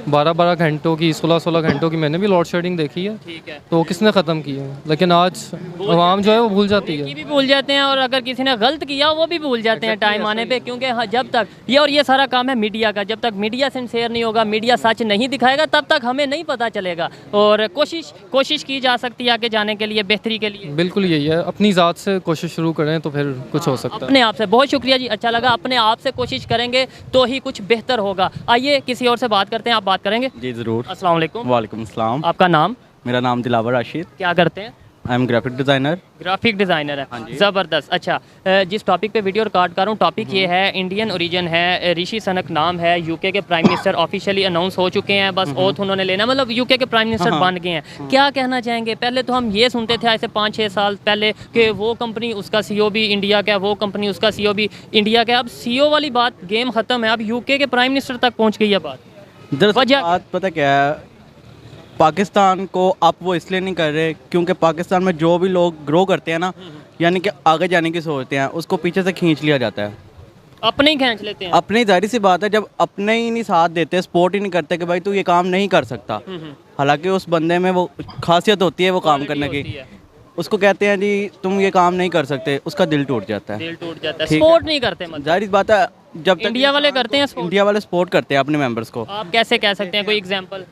S7: 12-12 घंटों की, 16-16 घंटों की मैंने भी लोड शेडिंग देखी है, तो वो किसने ख़त्म की है। लेकिन आज आवाम जो है वो भूल जाती है,
S2: ये भी भूल जाते हैं, और अगर किसी ने गलत किया वो भी भूल जाते हैं टाइम आने पे, क्योंकि जब तक ये सारा काम है मीडिया का, जब तक मीडिया सिंसेयर नहीं होगा, मीडिया सच नहीं दिखाएगा, तब तक हमें नहीं पता चलेगा। और कोशिश की जा सकती है आगे जाने के लिए, बेहतरी के लिए।
S7: बिल्कुल यही है, अपनी ज़ात से कोशिश शुरू करें तो फिर कुछ हो सकता है।
S2: अपने आप से। बहुत शुक्रिया जी, अच्छा लगा। अपने आप से कोशिश करेंगे तो ही कुछ बेहतर होगा। आइए किसी और से बात करते हैं, आप बात करेंगे?
S5: जी ज़रूर।
S2: अस्सलाम वालेकुम।
S5: वालेकुम अस्सलाम।
S2: आपका नाम?
S5: मेरा नाम दिलावर राशिद,
S2: क्या करते हैं?
S5: I am graphic designer.
S2: Graphic designer है, ज़बरदस्त। अच्छा, जिस टॉपिक पे वीडियो रिकॉर्ड कर रहा हूँ, टॉपिक ये है, इंडियन ओरिजिन है, ऋषि सनक नाम है, यूके के प्राइम मिनिस्टर ऑफिशियली अनाउंस हो चुके हैं, बस ओथ उन्होंने लेना, मतलब यूके के प्राइम मिनिस्टर बन गए हैं। क्या कहना चाहेंगे? पहले तो हम ये सुनते थे ऐसे 5-6 साल पहले कि वो कंपनी उसका CEO भी इंडिया का है, वो कंपनी उसका CEO भी इंडिया का है। अब CEO वाली बात गेम ख़त्म है, अब यूके के प्राइम मिनिस्टर तक पहुँच गई है बात।
S5: दरअसल बात पता क्या है, पाकिस्तान को आप वो इसलिए नहीं कर रहे क्योंकि पाकिस्तान में जो भी लोग ग्रो करते हैं ना, यानी कि आगे जाने की सोचते हैं, उसको पीछे से खींच लिया जाता है।
S2: अपने ही खींच लेते हैं।
S5: अपनी जाहिर सी बात है, जब अपने ही नहीं साथ देते, सपोर्ट ही नहीं करते कि भाई तू ये काम नहीं कर सकता, हालांकि उस बंदे में वो खासियत होती है वो काम करने की, उसको कहते हैं जी तुम ये काम नहीं कर सकते, उसका दिल टूट जाता है।
S2: दिल टूट जाता है, सपोर्ट नहीं करते। मतलब
S5: जाहिर बात है, जब तक
S2: इंडिया वाले करते हैं support?
S5: इंडिया वाले सपोर्ट करते हैं अपने मेंबर्स को।
S2: आप कैसे कह सकते हैं, कोई एग्जांपल?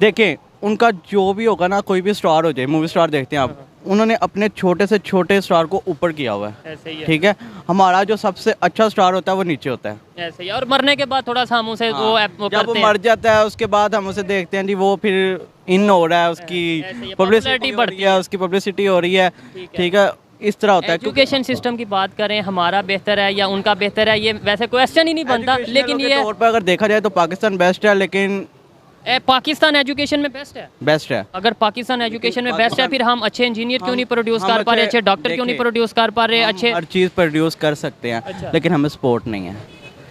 S5: देखें, उनका जो भी होगा ना, कोई भी स्टार हो जाए, मूवी स्टार देखते हैं आप, उन्होंने अपने छोटे से छोटे स्टार को ऊपर किया हुआ है।
S2: ऐसे ही है।
S5: ठीक है, हमारा जो सबसे अच्छा स्टार होता है वो नीचे होता है।
S2: ऐसे ही। और मरने के बाद थोड़ा सा हम उसे वो
S5: जब वो
S2: करते
S5: मर जाता है उसके बाद हम उसे देखते हैं जी, वो फिर इन हो रहा है, उसकी
S2: ऐसे ही है,
S5: पब्लिसिटी
S2: popularity
S5: बढ़ती है, उसकी पब्लिसिटी हो रही है। ठीक है, इस तरह होता है।
S2: एजुकेशन सिस्टम की बात करें, हमारा बेहतर है या उनका बेहतर है, ये वैसे क्वेश्चन ही नहीं बनता, लेकिन ये
S5: तौर पर अगर देखा जाए तो पाकिस्तान बेस्ट है, लेकिन
S2: पाकिस्तान एजुकेशन में बेस्ट है।
S5: बेस्ट है।
S2: अगर पाकिस्तान एजुकेशन में बेस्ट है, फिर हम अच्छे इंजीनियर क्यों नहीं प्रोड्यूस कर पा रहे, अच्छे डॉक्टर क्यों नहीं प्रोड्यूस कर पा रहे, अच्छे
S5: हर चीज़ प्रोड्यूस कर सकते हैं, लेकिन हमें सपोर्ट नहीं है।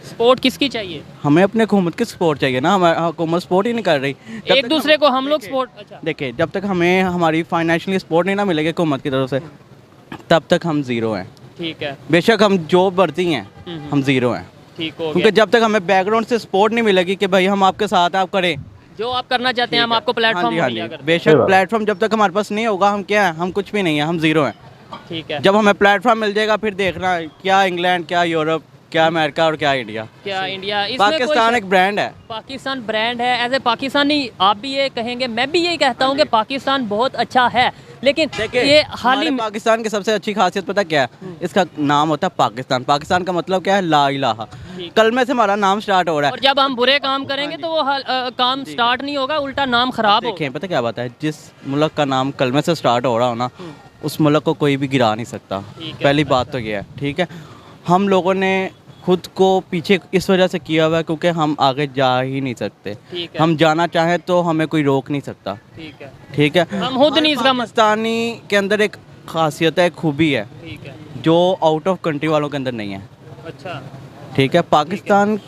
S2: सपोर्ट किसकी चाहिए?
S5: हमें अपने हुकूमत की सपोर्ट चाहिए ना, हमारी हुकूमत सपोर्ट ही नहीं कर रही।
S2: एक दूसरे को हम लोग सपोर्ट। अच्छा,
S5: देखिए, जब तक हमें हमारी फाइनेंशियली सपोर्ट नहीं ना मिलेगी हुकूमत की तरफ से, तब तक हम ज़ीरो हैं।
S2: ठीक है,
S5: बेशक हम जॉब बढ़ती हैं, हम ज़ीरो हैं।
S2: ठीक हो
S5: क्योंकि
S2: गया।
S5: जब तक हमें बैकग्राउंड से सपोर्ट नहीं मिलेगी कि भाई हम आपके साथ हैं, आप करें
S2: जो आप करना चाहते हैं, हम आपको प्लेटफॉर्म मुहैया करते हैं।
S5: बेशक प्लेटफॉर्म जब तक हमारे पास नहीं होगा, हम क्या है, हम कुछ भी नहीं है, हम ज़ीरो हैं।
S2: ठीक है।
S5: जब हमें प्लेटफॉर्म मिल जाएगा, फिर देखना क्या इंग्लैंड, क्या यूरोप, क्या अमेरिका और क्या इंडिया।
S2: क्या इंडिया? इसमें
S5: पाकिस्तान एक ब्रांड है।
S2: पाकिस्तान ब्रांड है, एज ए पाकिस्तानी आप भी ये कहेंगे, मैं भी यही कहता हूँ कि पाकिस्तान बहुत अच्छा है, लेकिन ये हाल ही में
S5: पाकिस्तान की सबसे अच्छी खासियत पता क्या है, इसका नाम होता है पाकिस्तान। पाकिस्तान का मतलब क्या है, ला इलाहा। कलमे से हमारा नाम स्टार्ट हो रहा
S2: और
S5: है।
S2: जब हम बुरे काम करेंगे तो वो काम स्टार्ट नहीं होगा, उल्टा नाम खराब होगा।
S5: देखें, पता क्या बात है, जिस मुल्क का नाम कलमे से स्टार्ट हो रहा हो ना, उस मुल्क को कोई भी गिरा नहीं सकता। पहली बात तो ये है। ठीक है, हम लोगों ने खुद को पीछे इस वजह से किया हुआ है क्योंकि हम आगे जा ही नहीं सकते। हम जाना चाहें तो हमें कोई रोक नहीं सकता।
S2: ठीक है,
S5: ठीक है,
S2: हम खुद नहीं इसका
S5: पाकिस्तानी के अंदर एक खासियत है, खूबी है,
S2: ठीक है।
S5: जो आउट ऑफ कंट्री वालों के अंदर नहीं है।
S2: अच्छा,
S5: ठीक है, पाकिस्तान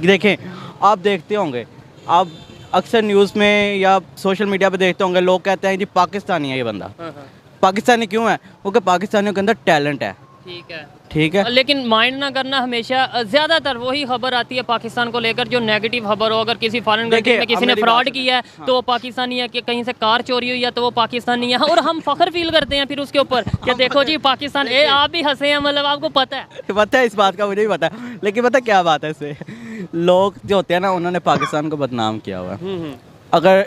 S5: देखें, आप देखते होंगे, आप अक्सर न्यूज़ में या सोशल मीडिया पे देखते होंगे, लोग कहते हैं जी पाकिस्तानी है ये बंदा। पाकिस्तानी क्यों है? क्योंकि पाकिस्तानियों के अंदर टैलेंट है। ठीक है।
S2: लेकिन माइंड ना करना, हमेशा ज्यादातर वही खबर आती है पाकिस्तान को लेकर जो नेगेटिव खबर हो। अगर किसी फॉरेन कंट्री में किसी ने फ्रॉड किया है तो वो पाकिस्तानी है, कि कहीं से कार चोरी हुई है तो वो पाकिस्तानी है, और हम फख्र फील करते हैं फिर उसके ऊपर कि देखो जी पाकिस्तान। आप भी हंसे हैं, मतलब आपको पता है
S5: इस बात का, मुझे भी पता है, लेकिन पता क्या बात है, इससे लोग जो होते हैं ना, उन्होंने पाकिस्तान को बदनाम किया हुआ है। अगर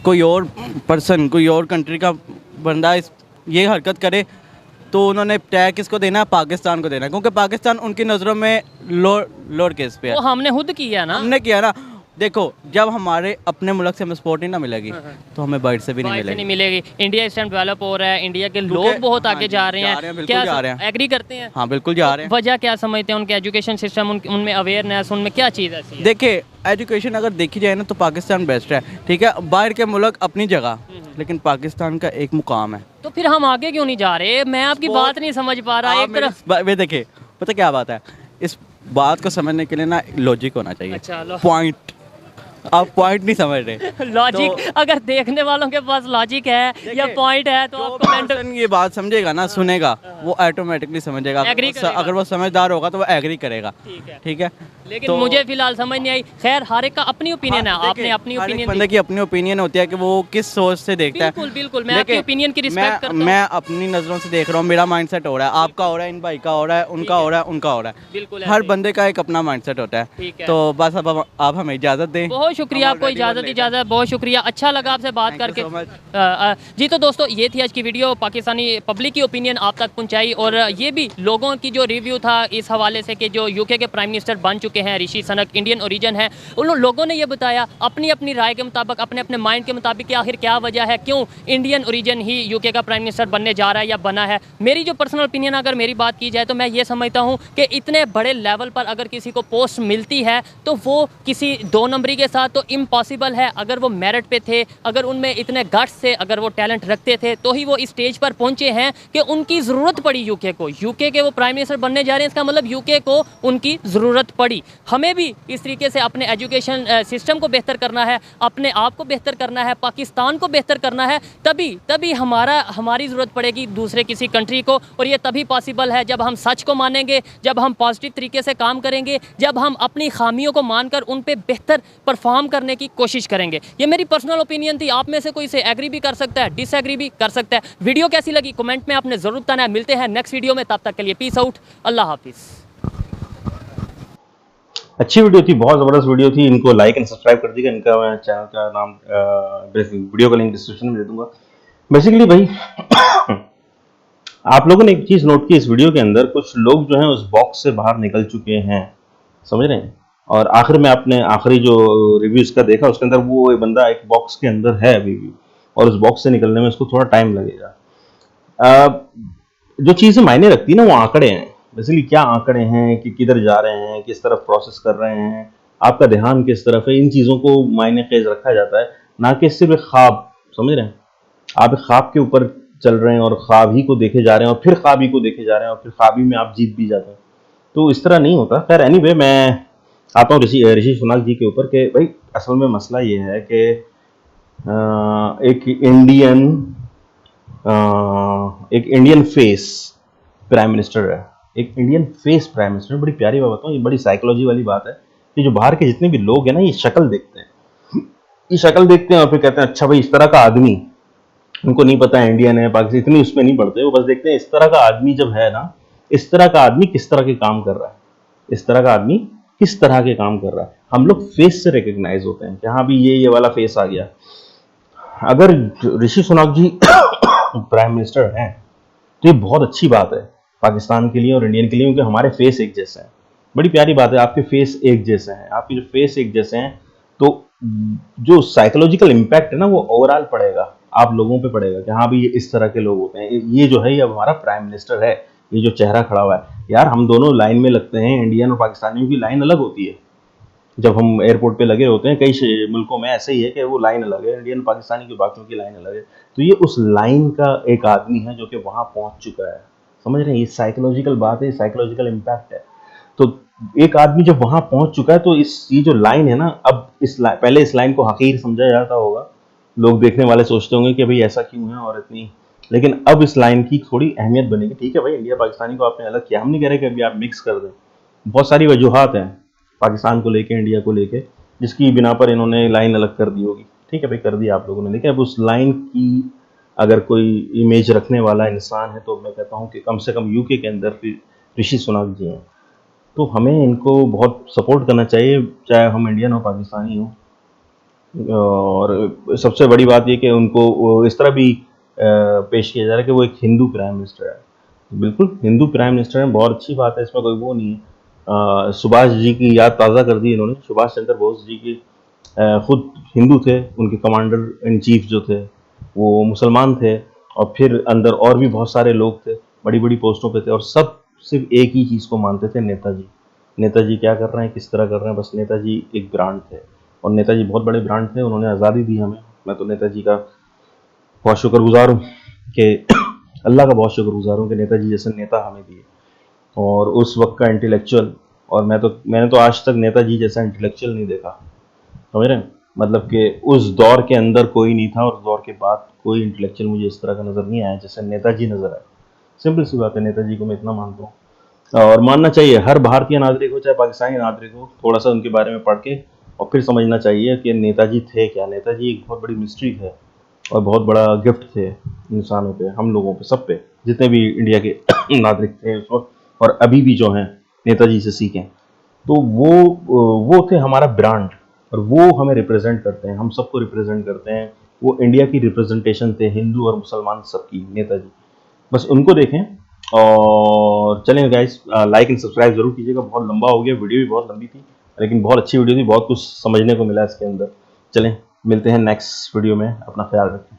S5: कोई और पर्सन, कोई और कंट्री का बंदा ये हरकत करे तो उन्होंने टैग किसको देना है? पाकिस्तान को देना है, क्योंकि पाकिस्तान उनकी नज़रों में लोअर केस पे है।
S2: वो हमने खुद किया ना,
S5: हमने किया ना। देखो, जब हमारे अपने मुल्क से हमें सपोर्ट ही ना मिलेगी तो हमें बाहर से भी नहीं मिलेगी।
S2: इंडिया इस टाइम डेवलप हो रहा है, इंडिया के लोग बहुत आगे जा रहे हैं, क्या एग्री करते हैं?
S5: हाँ, बिल्कुल जा रहे हैं।
S2: वजह क्या समझते हैं? उनके एजुकेशन सिस्टम, उनमें अवेयरनेस, उनमें क्या चीज़ ऐसी है?
S5: देखिए, एजुकेशन अगर देखी जाए ना तो पाकिस्तान बेस्ट है, ठीक है। बाहर के मुल्क अपनी जगह, लेकिन पाकिस्तान का एक मुकाम है।
S2: तो फिर हम आगे क्यों नहीं जा रहे? मैं आपकी बात नहीं समझ पा रहा। एक तरफ
S5: वे देखिए, पता क्या बात है, इस बात को समझने के लिए ना लॉजिक होना चाहिए।
S2: अच्छा,
S5: पॉइंट, आप पॉइंट नहीं समझ रहे।
S2: लॉजिक अगर देखने वालों के पास लॉजिक है या पॉइंट है तो आप कमेंट
S5: ये बात समझेगा ना, सुनेगा, वो ऑटोमेटिकली समझेगा। अगर वो समझदार होगा तो वो एग्री करेगा, ठीक है।
S2: लेकिन मुझे फिलहाल समझ नहीं आई। खैर, हर एक का अपनी ओपिनियन है, आपने अपनी ओपिनियन,
S5: बंदे की अपनी ओपिनियन होती है कि वो किस सोच से देखता है।
S2: बिल्कुल, मैं आपकी ओपिनियन की रिस्पेक्ट करता हूं।
S5: मैं अपनी नज़रों से देख रहा हूँ, मेरा माइंडसेट हो रहा है, आपका हो रहा है, इन भाई का हो रहा है, उनका हो रहा है, उनका हो रहा है।
S2: बिल्कुल,
S5: हर बंदे का एक अपना माइंडसेट होता है। तो बस अब आप हमें इजाज़त दें।
S2: बहुत शुक्रिया, आपको इजाज़त, बहुत शुक्रिया, अच्छा लगा आपसे बात करके। जी, तो दोस्तों, ये थी आज की वीडियो, पाकिस्तानी पब्लिक की ओपिनियन आप तक पहुंचाई, और ये भी लोगों की जो रिव्यू था इस हवाले से कि जो यूके के प्राइम मिनिस्टर बन चुके हैं, ऋषि सुनक इंडियन ओरिजिन है, उन लोगों ने ये बताया अपनी अपनी राय के मुताबिक, अपने अपने माइंड के मुताबिक कि आखिर क्या वजह है, क्यों इंडियन ओरिजिन ही यूके का प्राइम मिनिस्टर बनने जा रहा है या बना है। मेरी जो पर्सनल ओपिनियन, अगर मेरी बात की जाए तो मैं ये समझता हूँ कि इतने बड़े लेवल पर अगर किसी को पोस्ट मिलती है तो वो किसी 2 नंबरी के साथ तो इम्पॉसिबल है। अगर वो मेरिट पे थे, अगर उनमें इतने गट्स थे, अगर वो टैलेंट रखते थे, तो ही वो इस स्टेज पर पहुंचे हैं कि उनकी ज़रूरत पड़ी यूके को। यूके के वो प्राइम मिनिस्टर बनने जा रहे हैं, इसका मतलब यूके को उनकी ज़रूरत पड़ी। हमें भी इस तरीके से अपने एजुकेशन सिस्टम को बेहतर करना है, अपने आप को बेहतर करना है, पाकिस्तान को बेहतर करना है, तभी हमारी ज़रूरत पड़ेगी दूसरे किसी कंट्री को। और ये तभी पॉसिबल है जब हम सच को मानेंगे, जब हम पॉजिटिव तरीके से काम करेंगे, जब हम अपनी खामियों को मानकर उन पे बेहतर परफॉर्म करने की कोशिश करेंगे। ये मेरी पर्सनल ओपिनियन थी, आप में से कोई से एग्री भी कर सकता है, डिसएग्री भी कर सकता है। वीडियो कैसी लगी कमेंट में आपने ज़रूर बताना है। मिलते हैं नेक्स्ट वीडियो में, तब तक के लिए पीस आउट, अल्लाह हाफिज़।
S1: अच्छी वीडियो थी, बहुत ज़बरदस्त वीडियो थी। इनको लाइक एंड सब्सक्राइब कर दीजिएगा। इनका मैं चैनल का नाम, वीडियो का लिंक डिस्क्रिप्शन में दे दूंगा। बेसिकली भाई आप लोगों ने एक चीज़ नोट की इस वीडियो के अंदर, कुछ लोग जो हैं उस बॉक्स से बाहर निकल चुके हैं, समझ रहे हैं। और आखिर में आपने आखिरी जो रिव्यूज़ का देखा उसके अंदर वो एक बंदा एक बॉक्स के अंदर है अभी भी, और उस बॉक्स से निकलने में उसको थोड़ा टाइम लगेगा। जो चीज़ें मायने रखती है ना, वो आंकड़े हैं। बेसिकली क्या आंकड़े हैं, कि किधर जा रहे हैं, किस तरफ प्रोसेस कर रहे हैं, आपका ध्यान किस तरफ है, इन चीज़ों को मायने खेज रखा जाता है, ना कि सिर्फ एक ख्वाब। समझ रहे हैं, आप एक ख्वाब के ऊपर चल रहे हैं और ख्वाब ही को देखे जा रहे हैं, और फिर ख्वाब ही को देखे जा रहे हैं, और फिर ख्वाब ही में आप जीत भी जाते हैं। तो इस तरह नहीं होता। खैर एनीवे, मैं आता हूँ ऋषि सुनक जी के ऊपर के भाई असल में मसला ये है कि एक इंडियन फेस प्राइम मिनिस्टर है। एक इंडियन फेस प्राइम मिनिस्टर, बड़ी प्यारी बात बताऊँ, ये बड़ी साइकोलॉजी वाली बात है कि जो बाहर के जितने भी लोग हैं ना, ये शक्ल देखते हैं, और फिर कहते हैं अच्छा भाई इस तरह का आदमी, उनको नहीं पता है इंडियन है पाकिस्तान, इतनी उसमें नहीं पढ़ते, वो बस देखते हैं इस तरह का आदमी जब है ना, इस तरह का आदमी किस तरह के काम कर रहा है, इस तरह का आदमी किस तरह के काम कर रहा है। हम लोग फेस से रिकग्नाइज होते हैं कि हाँ भी ये वाला फेस आ गया। अगर ऋषि सुनक जी प्राइम मिनिस्टर हैं तो ये बहुत अच्छी बात है पाकिस्तान के लिए और इंडियन के लिए, क्योंकि हमारे फेस एक जैसे हैं। बड़ी प्यारी बात है, आपके फेस एक जैसे हैं, आपके जो फेस एक जैसे हैं, तो जो साइकोलॉजिकल इम्पैक्ट है ना, वो ओवरऑल पड़ेगा, आप लोगों पे पड़ेगा कि हाँ भी ये इस तरह के लोग होते हैं। ये जो है, ये अब हमारा प्राइम मिनिस्टर है, ये जो चेहरा खड़ा हुआ है। यार हम दोनों लाइन में लगते हैं, इंडियन और पाकिस्तानियों की लाइन अलग होती है। जब हम एयरपोर्ट पे लगे होते हैं, कई मुल्कों में ऐसे ही है कि वो लाइन अलग है, इंडियन पाकिस्तानी की, बाकियों की लाइन अलग है। तो ये उस लाइन का एक आदमी है जो कि वहाँ पहुँच चुका है, समझ रहे हैं। ये साइकोलॉजिकल बात है, साइकोलॉजिकल इम्पैक्ट है। तो एक आदमी जब वहाँ पहुँच चुका है तो ये जो लाइन है ना, अब पहले इस लाइन को हकीर समझा जाता होगा, लोग देखने वाले सोचते होंगे कि भाई ऐसा क्यों है और इतनी लेकिन अब इस लाइन की थोड़ी अहमियत बनेगी। ठीक है भाई, इंडिया पाकिस्तानी को आपने अलग किया, हम नहीं कह रहे कि अभी आप मिक्स कर दें। बहुत सारी वजूहात हैं पाकिस्तान को लेके, इंडिया को लेके, जिसकी बिना पर इन्होंने लाइन अलग कर दी होगी। ठीक है भाई, कर दी आप लोगों ने, लेकिन अब उस लाइन की अगर कोई इमेज रखने वाला इंसान है तो मैं कहता हूँ कि कम से कम यूके के अंदर ऋषि सुनक जी हैं। तो हमें इनको बहुत सपोर्ट करना चाहिए, चाहे हम इंडियन हो पाकिस्तानी हो। और सबसे बड़ी बात ये कि उनको वो इस तरह भी पेश किया जा रहा है कि वो एक हिंदू प्राइम मिनिस्टर है। बिल्कुल हिंदू प्राइम मिनिस्टर है, बहुत अच्छी बात है, इसमें कोई वो नहीं है। सुभाष जी की याद ताज़ा कर दी इन्होंने। सुभाष चंद्र बोस जी की खुद हिंदू थे, उनके कमांडर इन चीफ जो थे वो मुसलमान थे, और फिर अंदर और भी बहुत सारे लोग थे, बड़ी बड़ी पोस्टों पे थे, और सब सिर्फ एक ही चीज़ को मानते थे, नेताजी। नेताजी क्या कर रहे हैं, किस तरह कर रहे हैं, बस नेताजी एक ब्रांड थे, और नेताजी बहुत बड़े ब्रांड थे, उन्होंने आज़ादी दी हमें। मैं तो नेताजी का बहुत शुक्रगुजार हूँ कि अल्लाह का बहुत शुक्रगुजार हूँ कि नेताजी जैसे नेता हमें दिए, और उस वक्त का इंटेलेक्चुअल। और मैंने तो आज तक नेताजी जैसा इंटेलेक्चुअल नहीं देखा, समझ रहे हैं। मतलब कि उस दौर के अंदर कोई नहीं था, और उस दौर के बाद कोई इंटेलेक्चुअल मुझे इस तरह का नज़र नहीं आया जैसे नेताजी नज़र आए। सिंपल सी बात है, नेताजी को मैं इतना मानता हूँ, और मानना चाहिए हर भारतीय नागरिक हो चाहे पाकिस्तानी नागरिक हो, थोड़ा सा उनके बारे में पढ़ के और फिर समझना चाहिए कि नेताजी थे क्या। नेताजी एक बहुत बड़ी मिस्ट्री है, और बहुत बड़ा गिफ्ट थे इंसानों पे, हम लोगों पे, सब पे, जितने भी इंडिया के नागरिक थे उस वक्त और अभी भी जो हैं नेताजी से सीखें। तो वो थे हमारा ब्रांड, और वो हमें रिप्रेजेंट करते हैं, हम सबको रिप्रेजेंट करते हैं। वो इंडिया की रिप्रेजेंटेशन थे, हिंदू और मुसलमान सबकी, नेताजी। बस उनको देखें। और चलें गाइस, लाइक एंड सब्सक्राइब जरूर कीजिएगा। बहुत लंबा हो गया, वीडियो भी बहुत लंबी थी, लेकिन बहुत अच्छी वीडियो थी, बहुत कुछ समझने को मिला इसके अंदर। चलें, मिलते हैं नेक्स्ट वीडियो में, अपना ख्याल रखें।